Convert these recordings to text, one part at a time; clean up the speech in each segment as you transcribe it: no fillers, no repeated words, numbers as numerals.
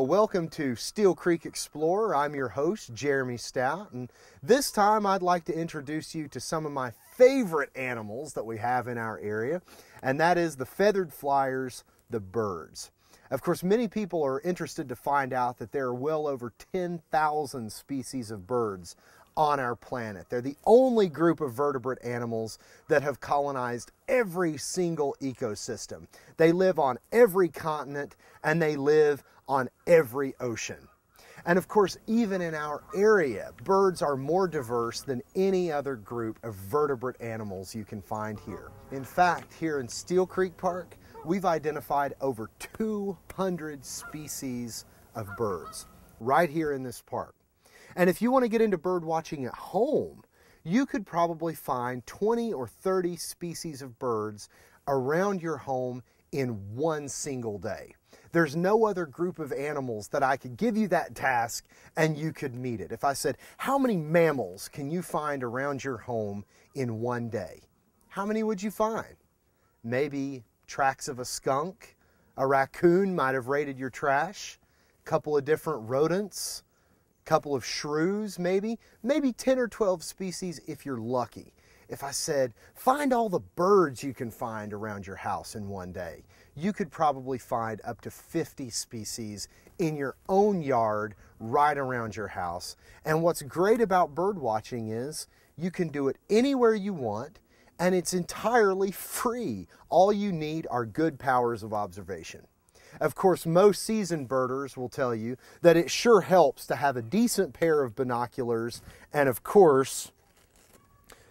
Well, welcome to Steele Creek Explorer. I'm your host, Jeremy Stout, and this time I'd like to introduce you to some of my favorite animals that we have in our area, and that is the feathered flyers, the birds. Of course, many people are interested to find out that there are well over 10,000 species of birds on our planet. They're the only group of vertebrate animals that have colonized every single ecosystem. They live on every continent and they live on every ocean. And of course, even in our area, birds are more diverse than any other group of vertebrate animals you can find here. In fact, here in Steele Creek Park, we've identified over 200 species of birds right here in this park. And if you want to get into bird watching at home, you could probably find 20 or 30 species of birds around your home in one single day. There's no other group of animals that I could give you that task and you could meet it. If I said, how many mammals can you find around your home in one day? How many would you find? Maybe tracks of a skunk, a raccoon might have raided your trash, a couple of different rodents, couple of shrews, maybe 10 or 12 species if you're lucky. If I said, find all the birds you can find around your house in one day, you could probably find up to 50 species in your own yard right around your house. And what's great about bird watching is you can do it anywhere you want and it's entirely free. All you need are good powers of observation. Of course, most seasoned birders will tell you that it sure helps to have a decent pair of binoculars and, of course,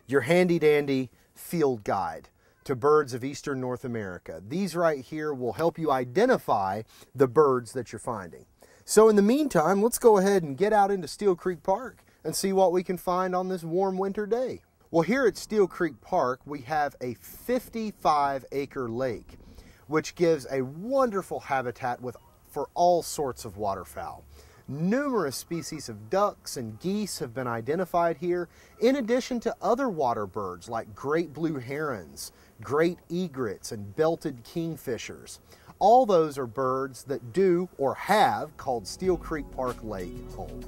your handy-dandy field guide to birds of eastern North America. These right here will help you identify the birds that you're finding. So in the meantime, let's go ahead and get out into Steele Creek Park and see what we can find on this warm winter day. Well, here at Steele Creek Park, we have a 55-acre lake, which gives a wonderful habitat for all sorts of waterfowl. Numerous species of ducks and geese have been identified here, in addition to other water birds like great blue herons, great egrets, and belted kingfishers. All those are birds that do or have called Steele Creek Park Lake home.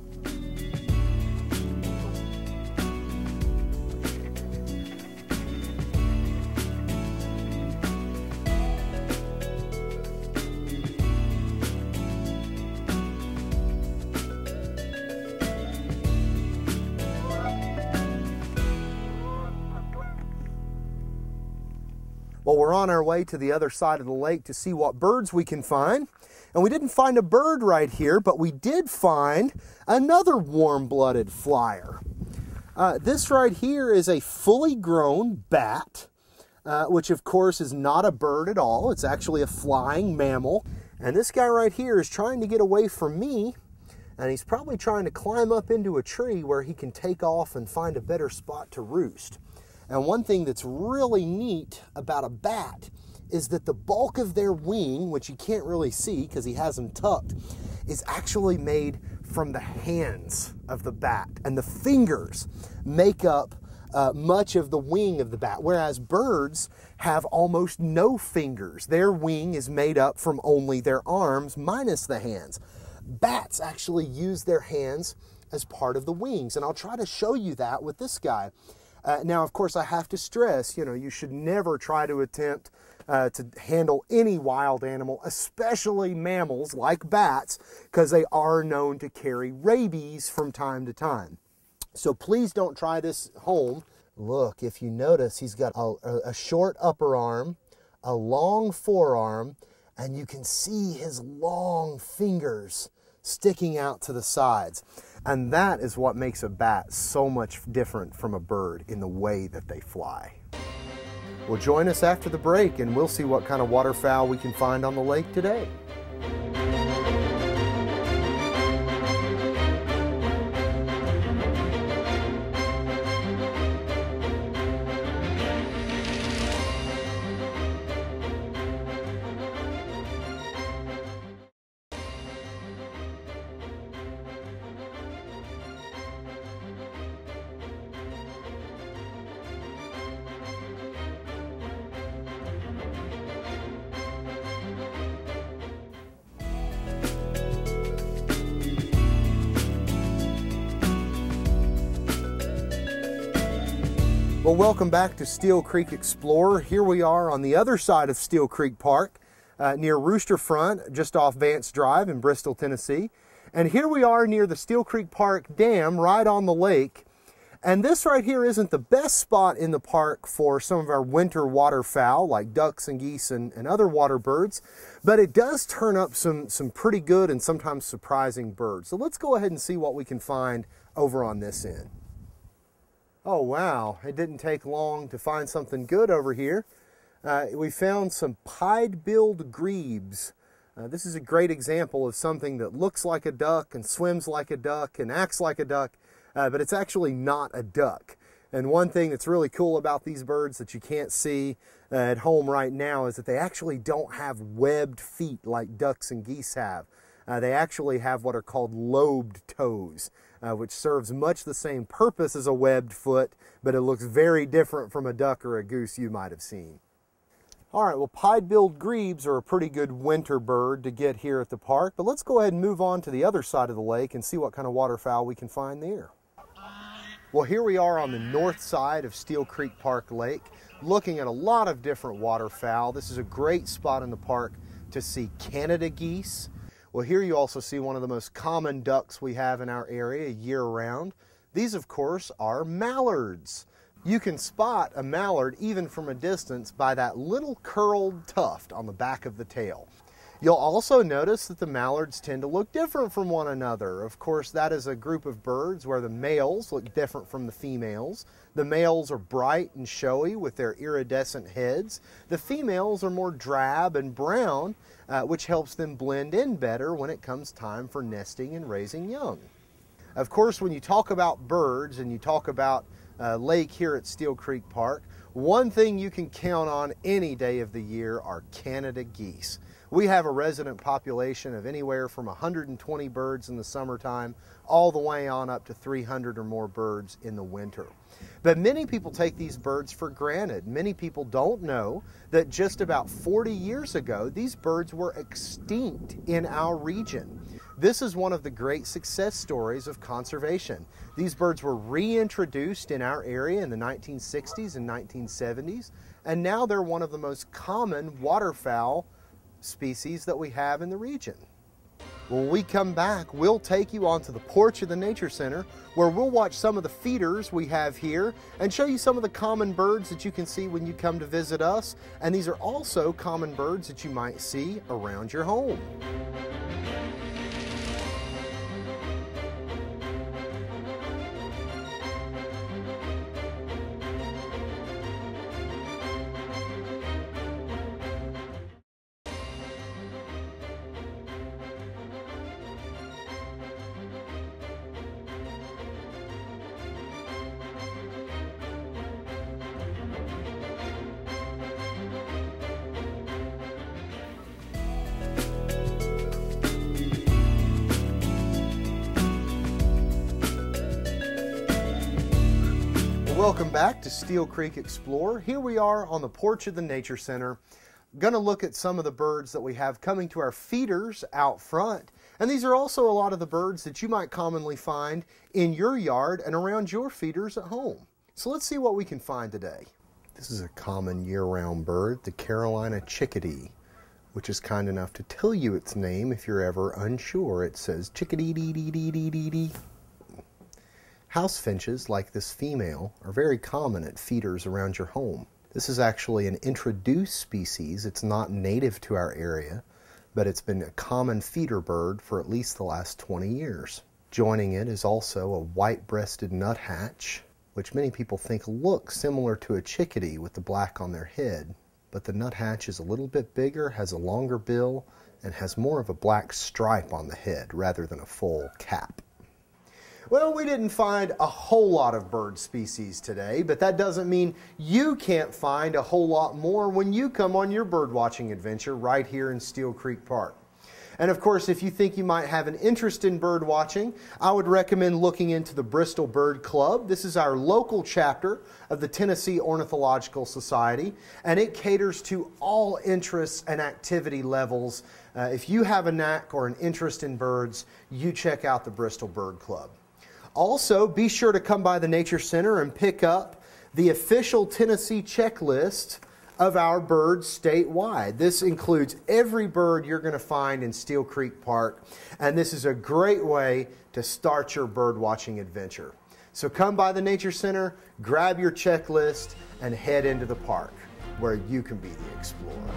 Well, we're on our way to the other side of the lake to see what birds we can find. And we didn't find a bird right here, but we did find another warm-blooded flyer. This right here is a fully grown bat, which of course is not a bird at all. It's actually a flying mammal. And this guy right here is trying to get away from me, and he's probably trying to climb up into a tree where he can take off and find a better spot to roost. And one thing that's really neat about a bat is that the bulk of their wing, which you can't really see because he has them tucked, is actually made from the hands of the bat. And the fingers make up much of the wing of the bat, whereas birds have almost no fingers. Their wing is made up from only their arms minus the hands. Bats actually use their hands as part of the wings, and I'll try to show you that with this guy. Now, of course, I have to stress, you should never try to attempt to handle any wild animal, especially mammals like bats, because they are known to carry rabies from time to time. So please don't try this home. Look, if you notice, he's got a short upper arm, a long forearm, and you can see his long fingers sticking out to the sides. And that is what makes a bat so much different from a bird in the way that they fly. Well, join us after the break and we'll see what kind of waterfowl we can find on the lake today. Well, welcome back to Steele Creek Explorer. Here we are on the other side of Steele Creek Park, near Rooster Front, just off Vance Drive in Bristol, Tennessee. And here we are near the Steele Creek Park Dam, right on the lake. And this right here isn't the best spot in the park for some of our winter waterfowl, like ducks and geese and other water birds, but it does turn up some pretty good and sometimes surprising birds. So let's go ahead and see what we can find over on this end. Oh wow, it didn't take long to find something good over here. We found some pied-billed grebes. This is a great example of something that looks like a duck and swims like a duck and acts like a duck, but it's actually not a duck. And one thing that's really cool about these birds that you can't see at home right now is that they actually don't have webbed feet like ducks and geese have. They actually have what are called lobed toes, which serves much the same purpose as a webbed foot, but it looks very different from a duck or a goose you might have seen. All right, well, pied-billed grebes are a pretty good winter bird to get here at the park, but let's go ahead and move on to the other side of the lake and see what kind of waterfowl we can find there. Well, here we are on the north side of Steele Creek Park Lake, looking at a lot of different waterfowl. This is a great spot in the park to see Canada geese. Well, here you also see one of the most common ducks we have in our area year-round. These, of course, are mallards. You can spot a mallard even from a distance by that little curled tuft on the back of the tail. You'll also notice that the mallards tend to look different from one another. Of course, that is a group of birds where the males look different from the females. The males are bright and showy with their iridescent heads. The females are more drab and brown, which helps them blend in better when it comes time for nesting and raising young. Of course, when you talk about birds and you talk about lake here at Steele Creek Park, one thing you can count on any day of the year are Canada geese. We have a resident population of anywhere from 120 birds in the summertime all the way on up to 300 or more birds in the winter. But many people take these birds for granted. Many people don't know that just about 40 years ago, these birds were extinct in our region. This is one of the great success stories of conservation. These birds were reintroduced in our area in the 1960s and 1970s, and now they're one of the most common waterfowl species that we have in the region. When we come back, we'll take you onto the porch of the Nature Center, where we'll watch some of the feeders we have here and show you some of the common birds that you can see when you come to visit us. And these are also common birds that you might see around your home. Welcome back to Steele Creek Explorer. Here we are on the porch of the Nature Center. Going to look at some of the birds that we have coming to our feeders out front. And these are also a lot of the birds that you might commonly find in your yard and around your feeders at home. So let's see what we can find today. This is a common year-round bird, the Carolina chickadee, which is kind enough to tell you its name if you're ever unsure. It says chickadee-dee-dee-dee-dee-dee-dee. House finches, like this female, are very common at feeders around your home. This is actually an introduced species. It's not native to our area, but it's been a common feeder bird for at least the last 20 years. Joining it is also a white-breasted nuthatch, which many people think looks similar to a chickadee with the black on their head. But the nuthatch is a little bit bigger, has a longer bill, and has more of a black stripe on the head rather than a full cap. Well, we didn't find a whole lot of bird species today, but that doesn't mean you can't find a whole lot more when you come on your bird watching adventure right here in Steele Creek Park. And of course, if you think you might have an interest in bird watching, I would recommend looking into the Bristol Bird Club. This is our local chapter of the Tennessee Ornithological Society, and it caters to all interests and activity levels. If you have a knack or an interest in birds, you check out the Bristol Bird Club. Also, be sure to come by the Nature Center and pick up the official Tennessee checklist of our birds statewide. This includes every bird you're going to find in Steele Creek Park, and this is a great way to start your bird watching adventure. So come by the Nature Center, grab your checklist, and head into the park where you can be the explorer.